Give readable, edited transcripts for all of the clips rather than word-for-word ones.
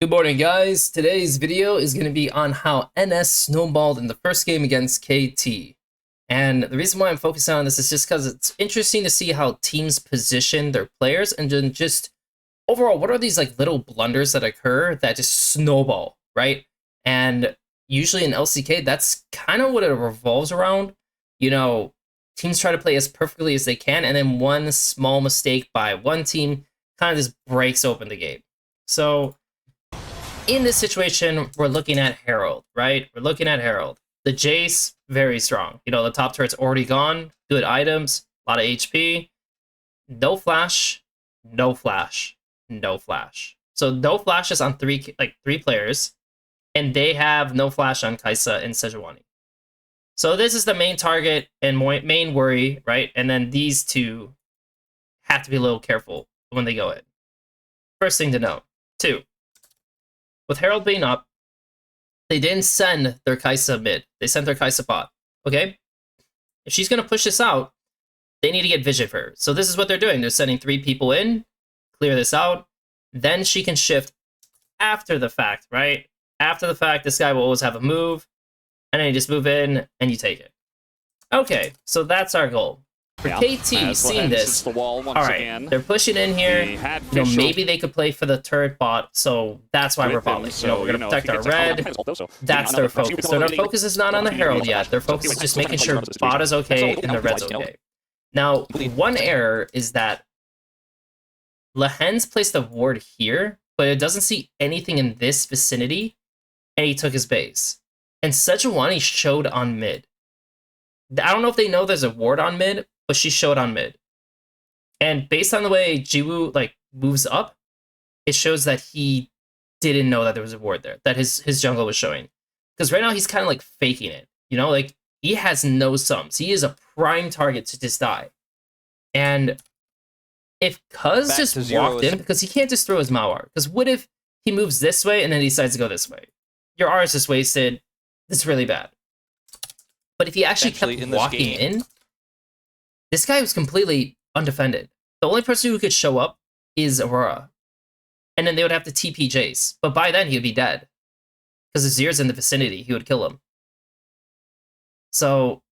Good morning, guys. Today's video is going to be on how NS snowballed in the first game against KT. And the reason why I'm focusing on this is just because it's interesting to see how teams position their players, and then just overall, what are these like little blunders that occur that just snowball, right? And usually in LCK, that's kind of what it revolves around. You know, teams try to play as perfectly as they can, and then one small mistake by one team kind of just breaks open the game. So in this situation, we're looking at Herald, right? We're looking at Herald. The Jace, very strong. You know, the top turret's already gone. Good items, a lot of HP. No flash, no flash, no flash. So no flashes on three players, and they have no flash on Kai'Sa and Sejuani. So this is the main target and main worry, right? And then these two have to be a little careful when they go in. First thing to know. Two. With Herald being up, they didn't send their Kai'Sa mid. They sent their Kai'Sa bot. Okay? If she's going to push this out, they need to get vision for her. So this is what they're doing. They're sending 3 people in, clear this out. Then she can shift after the fact, right? After the fact, this guy will always have a move. And then you just move in and you take it. Okay, so that's our goal. For KT, seeing this, all right, they're pushing in here. You know, maybe they could play for the turret bot, so that's why we're falling. You know, we're gonna protect our red. That's their focus. So their focus is not on the Herald yet. Their focus is just making sure bot is okay and the red's okay. Now, one error is that Lehen's placed a ward here, but it doesn't see anything in this vicinity, and he took his base. And Sejuani showed on mid. I don't know if they know there's a ward on mid, but she showed on mid. And based on the way Jiwoo like moves up, it shows that he didn't know that there was a ward there, that his jungle was showing. Because right now he's kind of like faking it, you know, like he has no sums. He is a prime target to just die. And if Cuz just walked in, because he can't just throw his Mawar, because what if he moves this way and then he decides to go this way? Your R is just wasted. It's really bad. But if he actually kept walking in, this guy was completely undefended. The only person who could show up is Aurora. And then they would have to TP Jace. But by then, he would be dead. Because if Azir's in the vicinity, he would kill him. So,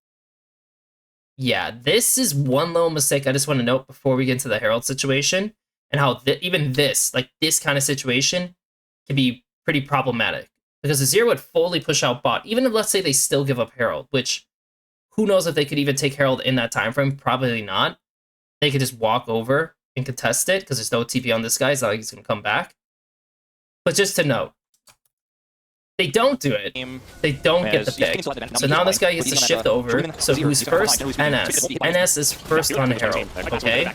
yeah, this is one little mistake I just want to note before we get into the Herald situation. And how even this, like this kind of situation, can be pretty problematic. Because Azir would fully push out bot, even if, let's say, they still give up Herald, which, who knows if they could even take Herald in that time frame? Probably not. They could just walk over and contest it, because there's no TP on this guy. It's not like he's going to come back. But just to note, they don't do it. They don't get the pick. So now this guy gets to shift over. So who's first? NS. NS is first on Herald, okay?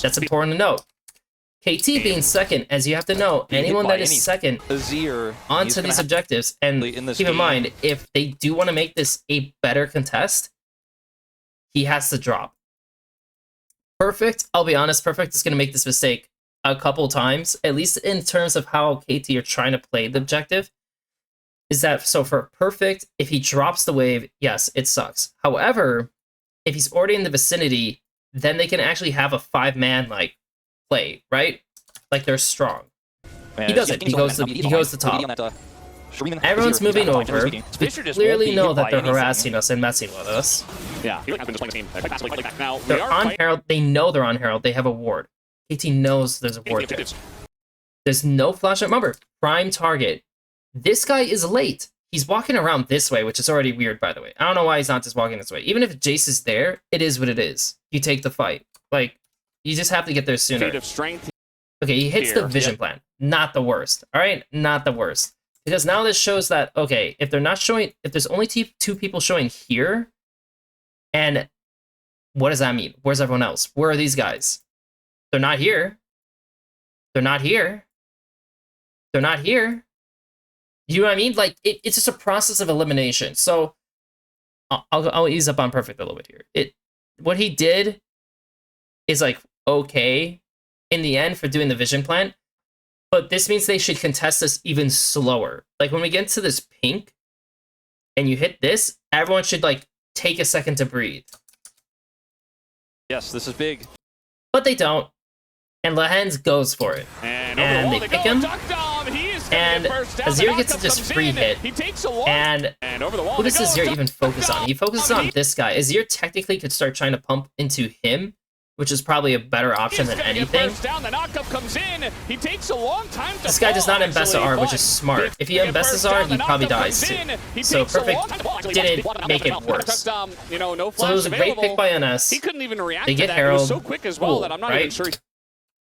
That's important to note. KT being second, as you have to know, anyone that is second onto these objectives, and keep in mind, if they do want to make this a better contest, he has to drop. Perfect, I'll be honest, Perfect is going to make this mistake a couple times, at least in terms of how KT are trying to play the objective, is that, so for Perfect, if he drops the wave, yes, it sucks. However, if he's already in the vicinity, then they can actually have a 5-man, like, play, right? Like they're strong. He doesn't. He goes to top. Everyone's moving over. We clearly know that they're harassing us and messing with us. Yeah, they're on Herald. They know they're on Herald. They have a ward. KT knows there's a ward there. There's no flash. Remember, prime target. This guy is late. He's walking around this way, which is already weird, by the way. I don't know why he's not just walking this way. Even if Jace is there, it is what it is. You take the fight. Like, you just have to get there sooner. Okay, he hits the vision plan. Not the worst. All right, not the worst. Because now this shows that, okay, if they're not showing, if there's only 2 people showing here, and what does that mean? Where's everyone else? Where are these guys? They're not here. They're not here. They're not here. You know what I mean? Like, it's just a process of elimination. So, I'll ease up on Perfect a little bit here. What he did is like okay in the end for doing the vision plan, but this means they should contest this even slower. Like when we get to this pink and you hit this, everyone should like take a second to breathe. Yes, this is big. But they don't. And Lehen's goes for it. And they pick him. And Azir gets to just free hit. And who does Azir even focus on? He focuses on this guy. Azir technically could start trying to pump into him, which is probably a better option than anything. This guy does not invest R, which is smart. If he invests R, he probably dies too. So Perfect didn't make it worse. So it was a great pick by NS. They get Herald. Cool, right?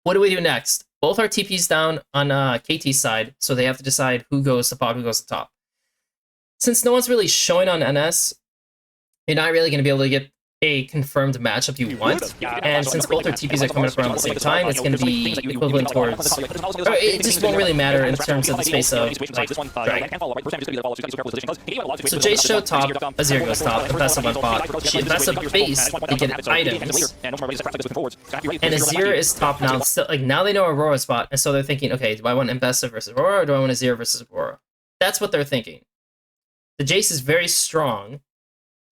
What do we do next? Both our TP's down on KT's side, so they have to decide who goes to bot, who goes to top. Since no one's really showing on NS, you're not really going to be able to get a confirmed matchup you want, and since both our TPs are coming up around the same time, it's going to be equivalent towards... Or it just won't really matter in terms of the space of, like, Dragon. So Jace showed top, Azir goes top, Ambessa went bot. She invests a base to get items, and Azir is top now. Still, like, now they know Aurora's bot, and so they're thinking, okay, do I want Ambessa versus Aurora, or do I want Azir versus Aurora? That's what they're thinking. The Jace is very strong,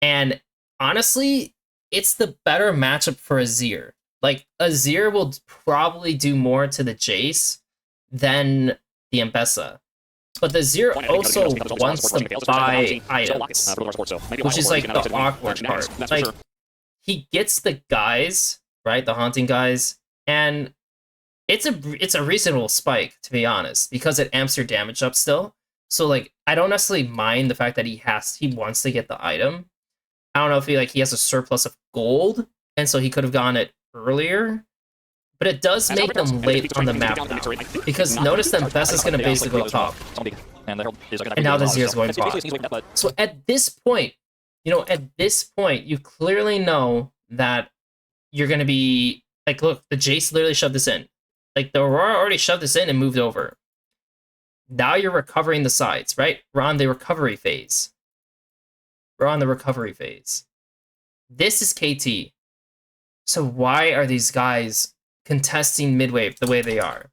and honestly, it's the better matchup for Azir. Like, Azir will probably do more to the Jace than the Ambessa. But the Azir also wants to buy items, which is like the awkward part. Like, he gets the guys, right, the haunting guys, and it's a reasonable spike, to be honest, because it amps your damage up still. So, like, I don't necessarily mind the fact that he wants to get the item. I don't know if he has a surplus of gold, and so he could have gotten it earlier. But it does make them late on the map now. Because notice that Bess is going to basically go top. And now the Azir is going bot. So at this point, you clearly know that you're going to be... Like, look, the Jace literally shoved this in. Like, the Aurora already shoved this in and moved over. Now you're recovering the sides, right? We're on the recovery phase. This is KT. So why are these guys contesting mid-wave the way they are?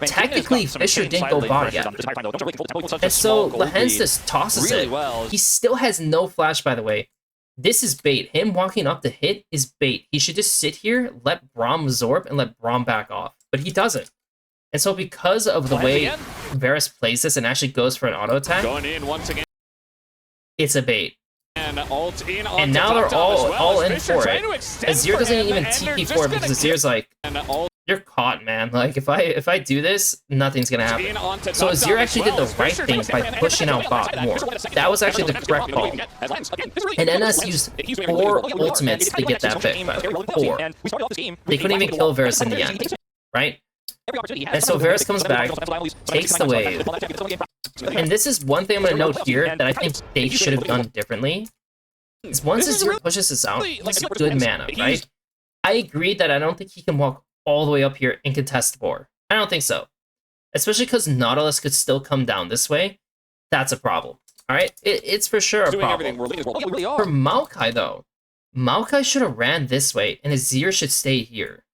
Technically, Fisher didn't go bot yet. And so Lehens just tosses it. He still has no flash, by the way. This is bait. Him walking up to hit is bait. He should just sit here, let Braum absorb, and let Braum back off. But he doesn't. And so because of the way Varus plays this and actually goes for an auto attack, it's a bait. And now they're all in for it. Azir doesn't even TP for it because Azir's like, you're caught, man. Like, if I do this, nothing's gonna happen. So Azir actually did the right thing by pushing out bot more. That was actually the correct call. And NS used 4 ultimates to get that pick, by the way. 4. They couldn't even kill Varus in the end, right? And so Varus comes back, takes the wave. And this is one thing I'm going to note here that I think they should have done differently. Is once Azir pushes this out, he's good mana, right? I agree that I don't think he can walk all the way up here and contest Boar. I don't think so. Especially because Nautilus could still come down this way. That's a problem. Alright? It's for sure a problem. For Maokai, though, Maokai should have ran this way, and Azir should stay here.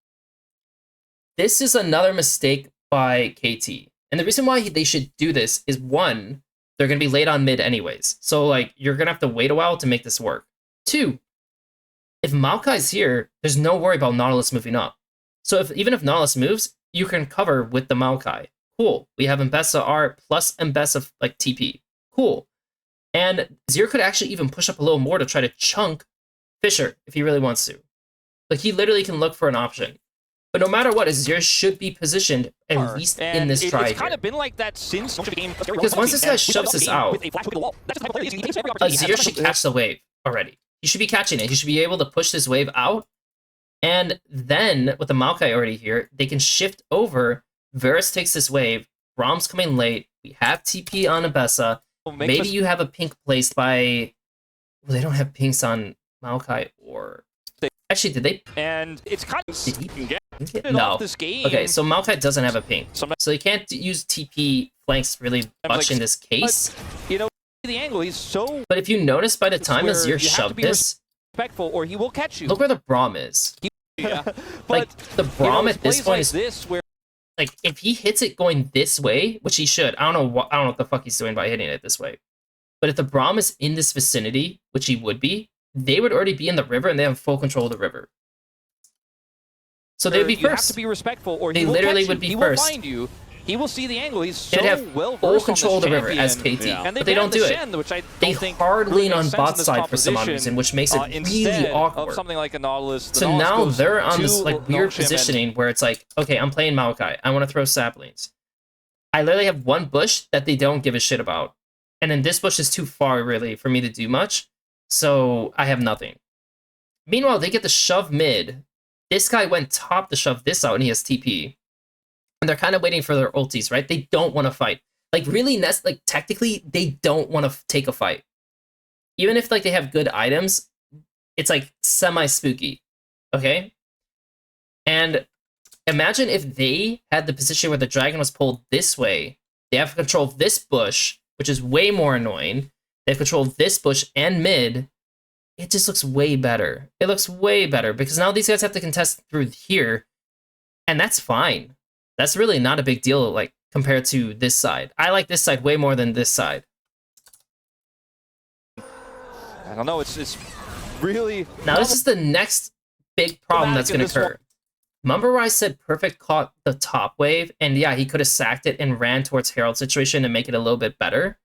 This is another mistake by KT. And the reason why they should do this is, one, they're going to be late on mid anyways. So, like, you're going to have to wait a while to make this work. 2, if Maokai's here, there's no worry about Nautilus moving up. So even if Nautilus moves, you can cover with the Maokai. Cool. We have Ambessa R plus Ambessa, like, TP. Cool. And Azir could actually even push up a little more to try to chunk Fisher if he really wants to. Like, he literally can look for an option. But no matter what, Azir should be positioned at least in this try. It's kind of been like that since the game. Because once this guy shoves this out, Azir should catch the wave already. He should be catching it. He should be able to push this wave out. And then, with the Maokai already here, they can shift over. Varus takes this wave. Braum's coming late. We have TP on Ambessa. Maybe you have a pink placed by... Well, they don't have pinks on Maokai or... Actually, did they? And it's kind of no. Okay, so Maokai doesn't have a ping, so he can't use TP flanks really much in this case. You know, the angle he's so. But if you notice, by the time Azir shoved this, respectful, or he will catch you. Look where the Braum is. Yeah, like the Braum at this point is this where, like, if he hits it going this way, which he should. I don't know what the fuck he's doing by hitting it this way. But if the Braum is in this vicinity, which he would be, they would already be in the river, and they have full control of the river. So they'd be first. You have to be respectful, or they literally would be first. He will find you, he will see the angle. He's so They'd have well full control of the river as KT, and but they don't do it. Shen, which I They don't think hard really lean on makes sense bot in this side for some odd reason, which makes it really awkward. Of something like a Nautilus. So now they're on this like weird positioning where it's like, okay, I'm playing Maokai. I want to throw saplings. I literally have one bush that they don't give a shit about. And then this bush is too far, really, for me to do much. So I have nothing. Meanwhile, they get the shove mid. This guy went top to shove this out, and he has TP. And they're kind of waiting for their ultis, right? They don't want to fight. Like, really, like, technically, they don't want to take a fight. Even if, like, they have good items, it's, like, semi-spooky. Okay? And imagine if they had the position where the dragon was pulled this way. They have control of this bush, which is way more annoying. They have control of this bush and mid. It just looks way better. It looks way better because now these guys have to contest through here, and that's fine. That's really not a big deal, like, compared to this side. I like this side way more than this side. I don't know, it's really... Now, this is the next big problem that's going to occur. Remember where I said Perfect caught the top wave, and yeah, he could have sacked it and ran towards Herald's situation to make it a little bit better?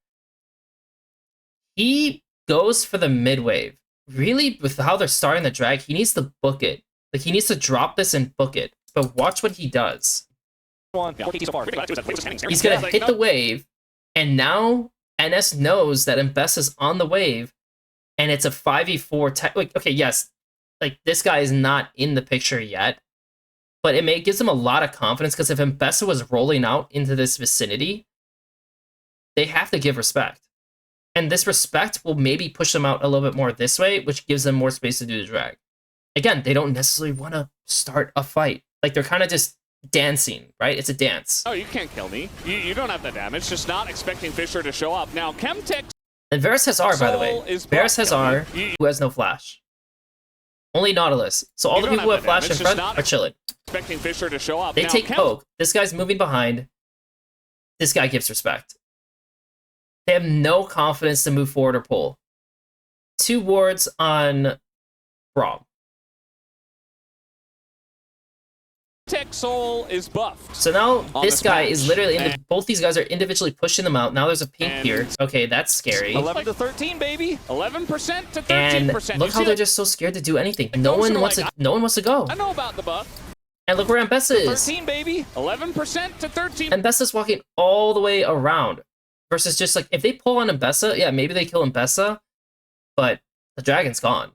He goes for the mid wave. Really, with how they're starting the drag, he needs to book it. Like, he needs to drop this and book it. But watch what he does. He's going to hit the wave, and now NS knows that Mbessa's on the wave, and it's a 5v4 like, okay, yes, like, this guy is not in the picture yet, but it gives him a lot of confidence, because if Mbessa was rolling out into this vicinity, they have to give respect. And this respect will maybe push them out a little bit more this way, which gives them more space to do the drag. Again, they don't necessarily want to start a fight. Like, they're kind of just dancing, right? It's a dance. Oh, you can't kill me. You don't have the damage. Just not expecting Fisher to show up. Now, Chemtech... And Varus has R, by the way. Varus has R, who has no flash. Only Nautilus. So all the people who have flash in front are chilling. Expecting Fisher to show up. They take poke. This guy's moving behind. This guy gives respect. They have no confidence to move forward or pull. 2 wards on Braum. Tech Soul is buffed. So now this guy is literally, both these guys are individually pushing them out. Now there's a pink here. Okay, that's scary. 11 to 13, baby. 11% to 13%. And look how they're just so scared to do anything. No one wants to go. I know about the buff. And look where Mbessa is. 13, baby. 11% to 13. Mbessa's walking all the way around. Versus just like, if they pull on Mbessa, yeah, maybe they kill Mbessa, but the dragon's gone.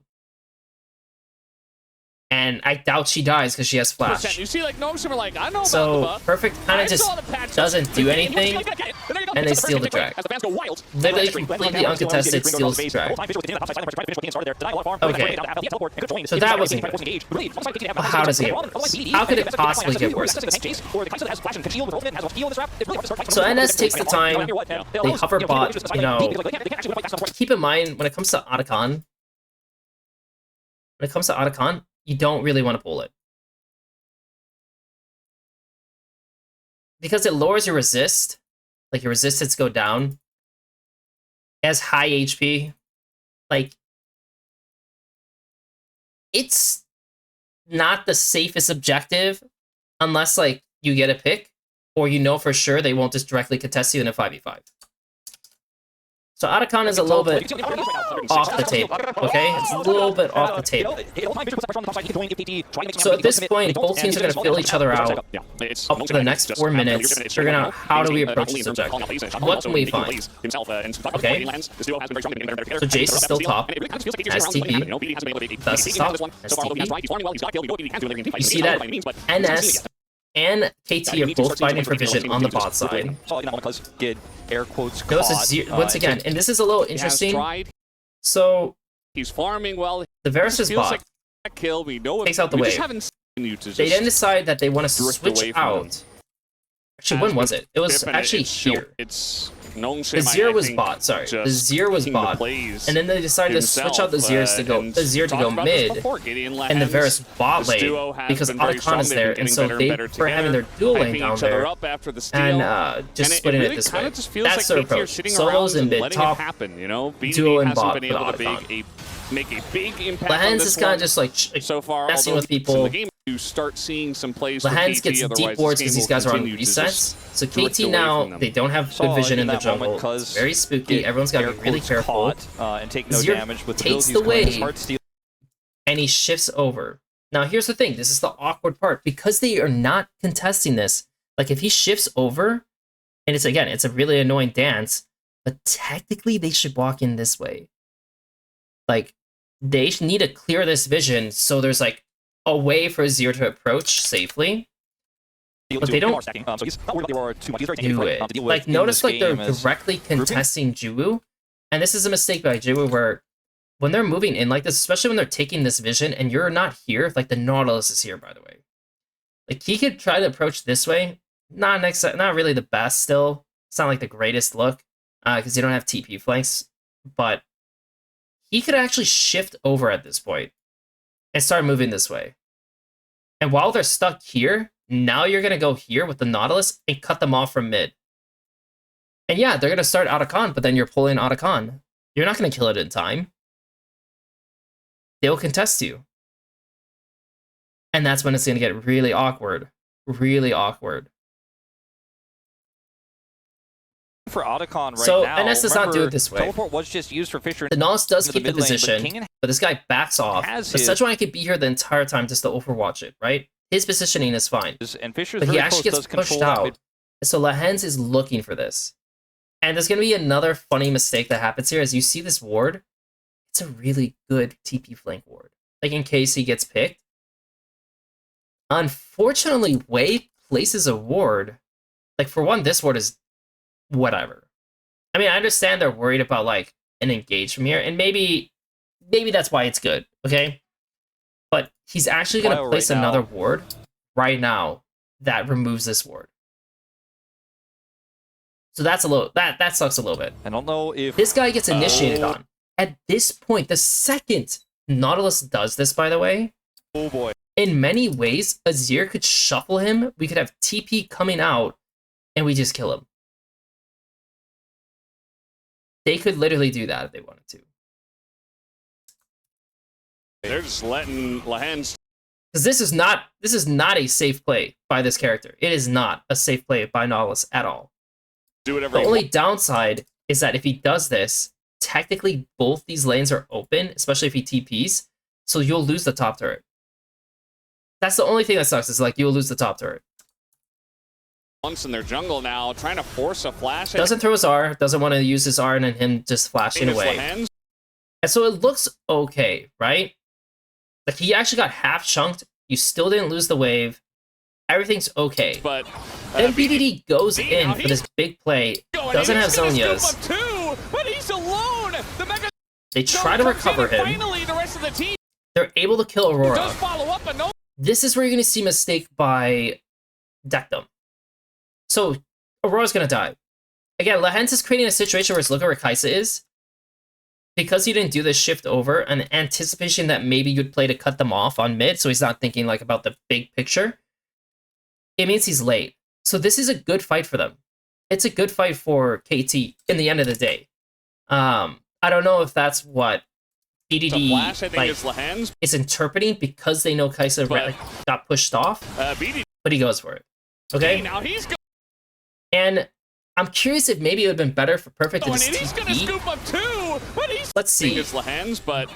And I doubt she dies because she has flash. You see, like, no, we're like, I know so about the buff. Perfect kind of just doesn't do anything, and they steal the drag. Literally completely uncontested steals the drag. Okay, so that wasn't good. But how does it get worse? How could it possibly get worse? So NS takes the time, they hover bot, you know. Keep in mind, when it comes to Otacon, you don't really want to pull it. Because it lowers your resist. Like, your resistance go down. It has high HP. Like, it's not the safest objective unless, like, you get a pick, or you know for sure they won't just directly contest you in a 5v5. So Otacon is a little bit off the table, okay? It's a little bit off the table. So at this point, both teams are going to fill each other out up to the next 4 minutes, figuring out how do we approach this objective. What can we find? Okay. So Jace is still top, has TP. Thus is top, has TP. You see that NS and KT are both fighting for vision on the bot side. Once again, and this is a little interesting. So he's farming well. The Varus' bot takes out the wave. They then decide that they want to switch out. Actually, when was it? It was actually here. The Zero was bot, sorry. The Zero was bot. And then they decided to switch out the Zeros to go mid, and the Varus bot lane, because Otacon is there, and so they were having their dual lane down there, and just splitting it this way. That's their approach. Solos in mid, top, duo and bot with Otacon. Lens is kind of just like messing with people, to start seeing some plays for Lehans KT, gets otherwise deep wards this because game these will guys are on continue to resets. just So drift KT away now, from them. they don't have good Saw vision in the that moment jungle. 'cause It's very spooky. get Everyone's got to air be really quotes careful. caught, and take no Zero damage with takes abilities the coming. His wave. heart steal. And he shifts over. Now, here's the thing. This is the awkward part. Because they are not contesting this, like if he shifts over, and it's, again, it's a really annoying dance, but technically they should walk in this way. Like, they need to clear this vision so there's, like, a way for Zero to approach safely. But they don't So he's not worried about the Aurora too much. He's very do it. to deal with Like, in notice, this like, they're game as directly contesting Juwu. And this is a mistake by Juwu where when they're moving in like this, especially when they're taking this vision and you're not here, like the Nautilus is here, by the way. Like, he could try to approach this way. Not really the best still. It's not like the greatest look because you don't have TP flanks. But he could actually shift over at this point and start moving this way. And while they're stuck here, now you're going to go here with the Nautilus and cut them off from mid. And yeah, they're going to start Otacon, but then you're pulling Otacon. You're not going to kill it in time. They'll contest you. And that's when it's going to get really awkward. Really awkward. For Otacon right so now, NS does not do it this way. Teleport was just used for Fisher. The Nautilus does into keep the mid lane, position, but this guy backs off. But Sejuani could be here the entire time just to overwatch it, right? His positioning is fine. And Fisher's But he very actually close, gets pushed out. So Lehans is looking for this. And there's going to be another funny mistake that happens here. As you see this ward, it's a really good TP flank ward. Like, in case he gets picked. Unfortunately, Wei places a ward. Like, for one, this ward is whatever. I mean, I understand they're worried about, like, an engage from here. And maybe that's why it's good, okay? But he's actually going to place another ward right now that removes this ward. So that's a little that sucks a little bit. I don't know if this guy gets initiated on. At this point, the second Nautilus does this, by the way, oh boy. In many ways, Azir could shuffle him. We could have TP coming out, and we just kill him. They could literally do that if they wanted to. They're just letting Lehans. Because this is not a safe play by this character. It is not a safe play by Nautilus at all. Do whatever. The only downside is that if he does this, technically both these lanes are open, especially if he TPs, so you'll lose the top turret. That's the only thing that sucks, is like you'll lose the top turret. Once in their jungle now, trying to force a flash. Doesn't throw his R, doesn't want to use his R, and then him just flashing away. Lehans. And so it looks okay, right? Like, he actually got half chunked. You still didn't lose the wave. Everything's okay. But then BDD goes in for this big play. Doesn't have Zonias. But he's alone. The Mega they try to recover him. Finally, the rest of the team. They're able to kill Aurora. Does follow up, but no. This is where you're going to see mistake by Dectum. So Aurora's going to die. Again, Lehans is creating a situation where look at where Kaisa is. Because he didn't do this shift over, an anticipation that maybe you'd play to cut them off on mid, so he's not thinking like about the big picture. It means he's late. So this is a good fight for them. It's a good fight for KT in the end of the day. I don't know if that's what BDD is interpreting because they know Kaisa got pushed off, but he goes for it. Okay? Now he's and I'm curious if maybe it would have been better for Perfect to just he's gonna scoop up two, but he's let's see. It's Lehans, but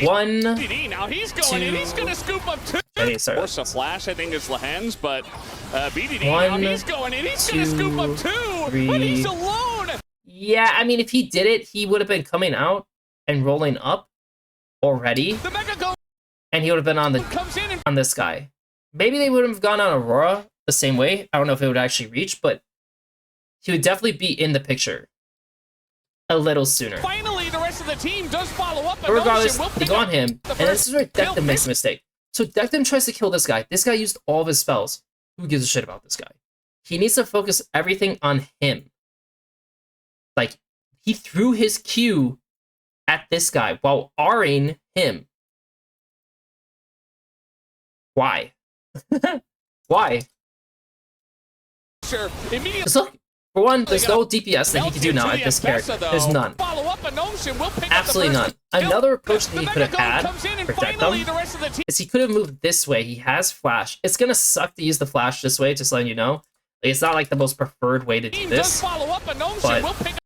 one, now he's going and he's gonna scoop up two. Okay, sorry. Force a flash, I think it's Lehans, but BDD one, now he's going and he's gonna scoop up two, three. But he's alone. Yeah, I mean, if he did it, he would have been coming out and rolling up already, The Mega go and he would have been on on this guy. Maybe they would have gone on Aurora the same way. I don't know if it would actually reach, but he would definitely be in the picture a little sooner. Finally, the rest of the team does follow up. But regardless, they go on him, and this is where Dectum makes a mistake. So Dectum tries to kill this guy. This guy used all of his spells. Who gives a shit about this guy? He needs to focus everything on him. Like, he threw his Q at this guy while R'ing him. Why? Why? Sure. Immediately. Look, For one, there's no DPS that he can do now at this character. There's none. Absolutely none. Another approach that he could have had to protect them is he could have moved this way. He has flash. It's gonna suck to use the flash this way, just letting you know. It's not like the most preferred way to do this, but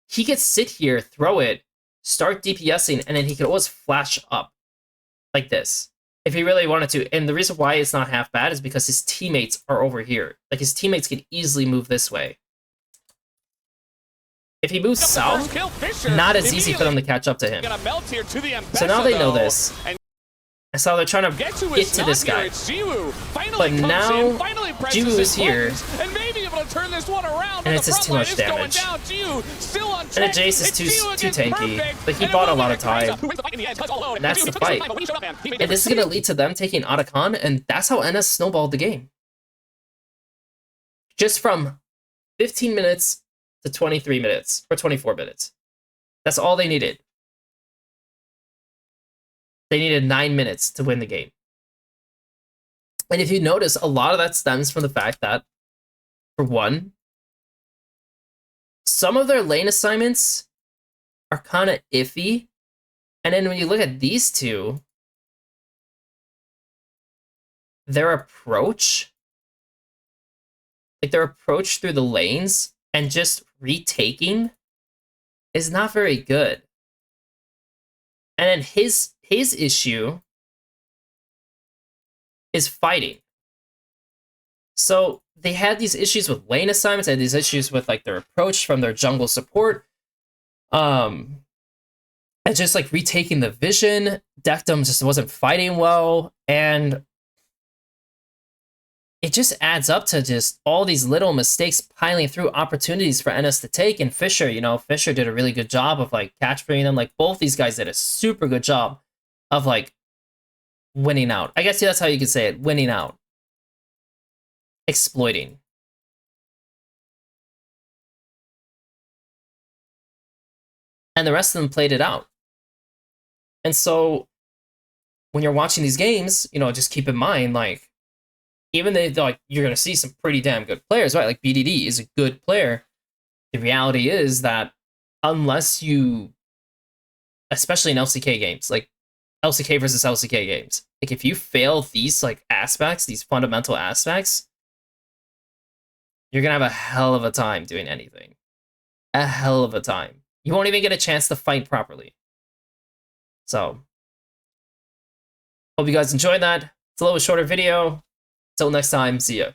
he could sit here, throw it, start DPSing, and then he could always flash up like this if he really wanted to. And the reason why it's not half bad is because his teammates are over here. Like, his teammates can easily move this way. If he moves south, not as easy for them to catch up to him. So now they know this. And so they're trying to get to this guy. But now, Jiwoo is here. And it's just too much damage. And the Jace is too tanky. Like, he bought a lot of time. And that's the fight. And this is going to lead to them taking Otacon, and that's how NS snowballed the game. Just from 15 minutes to 23 minutes, or 24 minutes. That's all they needed. They needed 9 minutes to win the game. And if you notice, a lot of that stems from the fact that, for one, some of their lane assignments are kind of iffy. And then when you look at these two, their approach, like their approach through the lanes and just retaking is not very good. And then his issue is fighting. So they had these issues with lane assignments, and these issues with like their approach from their jungle support. And just like retaking the vision. Dectum just wasn't fighting well, and it just adds up to just all these little mistakes piling through opportunities for NS to take. And Fisher, you know, Fisher did a really good job of like catch bringing them. Like, both these guys did a super good job of like winning out. I guess that's how you could say it, winning out. Exploiting. And the rest of them played it out. And so when you're watching these games, you know, just keep in mind, like, even though like you're going to see some pretty damn good players, right? Like, BDD is a good player. The reality is that unless you, especially in LCK games, like LCK versus LCK games, like if you fail these like aspects, these fundamental aspects, you're going to have a hell of a time doing anything. A hell of a time. You won't even get a chance to fight properly. So, hope you guys enjoyed that. It's a little shorter video. Till next time, see ya.